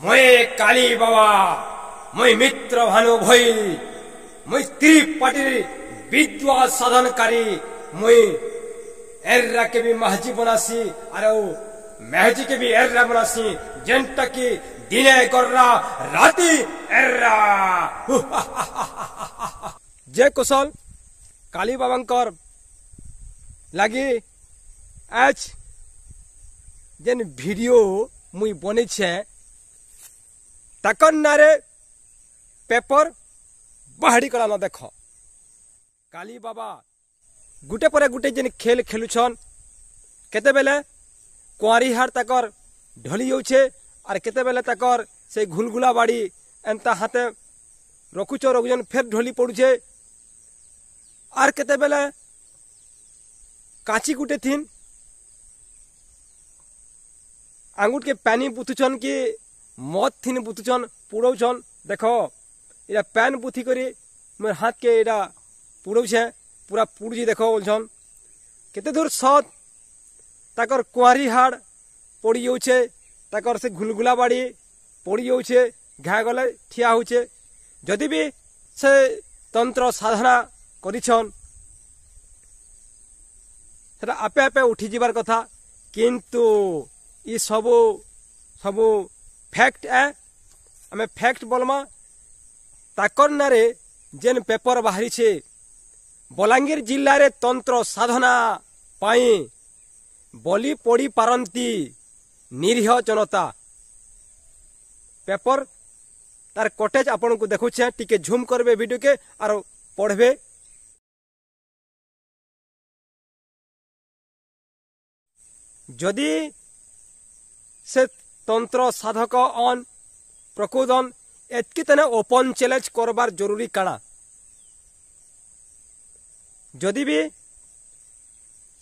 মই কালী বাবা মই মিত্র ভানু ভৈল মই ত্রিপাঠীর বিদ্যা সাধনকারী মই এর্রা के भी महजी बनासी अरे महजी के भी एर्रा बनासी जेंटा की दिने गर्रा राती एर्रा जय कुशल काली बाबांकर लगी आज जेन वीडियो मुई बनी छे तकर नारे पेपर बाहरी कला न देख काली बाबा गुटे पर गुटे जेन खेल खेलुछन केते बेले कुआरी हार तकर ढली जाउछे और केते बेले तकर से घुलगुला बाड़ी एंता हाथे रखुचो रखुजन फेर ढली पड़ुछे और केते बेले काची गुटे थिन आंगुट के पानी बुथुछन कि मत थिन बुथुछन पुड़ौछन देखो इरा पैन बुथी करी मोर हाथ के इरा पुड़ौछे पूरा पुड़जी देखो बोलछन केते दूर सत ताकर कुआरी हाड़ पड़ी जाउछे ताकर से घुलगुला बाड़ी पड़ी जाउछे घा गले ठिया होछे जदि भी से तंत्र साधना करिछन सेटा आपे आपे उठी जिबार कथा किंतु ई सबो सबो फैक्ट है आमे फैक्ट बोलमा ताकर नारे जेन पेपर बाहरी छे बलांगीर जिल्ला रे तंत्र साधना पाई बलि पड़ी पारंती निरीह जनता पेपर तार कटेज आपन को देखुछे टिके झूम करबे वीडियो के और पढ़बे जदि से तंत्र साधक अन प्रकोदन एतकी तने ओपन चैलेंज करबार जरूरी काना जदि भी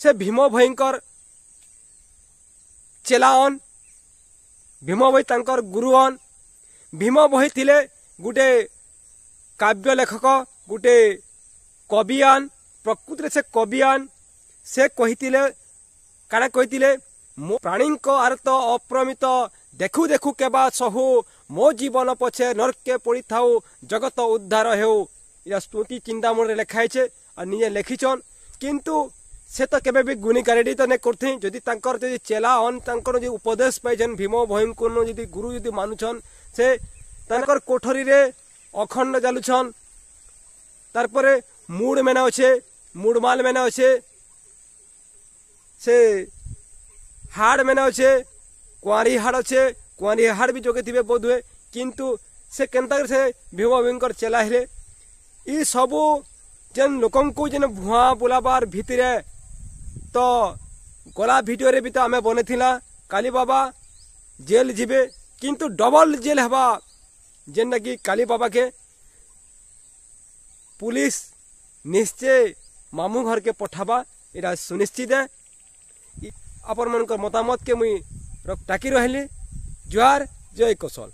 से भीम भयंकर चेलान भीम भई तांकर गुरुअन भीम भई थिले गुटे काव्य लेखक गुटे कवियान प्रकृति से कवियान से कहितिले काना कहितिले मो प्राणी को आर्त अप्रमित देखु देखु केबा सहु मो जीवन पछे नरके पड़ी थाउ जगत उद्धार हेउ या स्तुति चिंतामणि लेखाय छे और निजे लेखिछन किंतु से तो केबे भी गुणीकारेडी तो ने करथि जदि तांकर जदि चेला अन तांकर जे उपदेश पाइछन भीम भयंकर जदि गुरु जदि मानुछन से तांकर कोठरी रे अखंड जालुछन तारपरे मूड मेना अछे मूडमाल मेना अछे से हाड़ मेना अछे कुआरी हाड़ अछे कुआरी हाड़ भी जोगे थिबे बोध हुए किंतु से केनता से भीम भयंकर चेला हेले ई सबु जेन लोकन को जेन भुआ बुलाबार भितरे तो गला वीडियो रे भी तो आमे बने थिला काली बाबा जेल जिबे किंतु डबल जेल हबा जेन कि काली बाबा के पुलिस निश्चय मामू घर के पठाबा एरा सुनिश्चित है अपन मन मतामत के मुई टाकी रहली जुआर जय कौशल।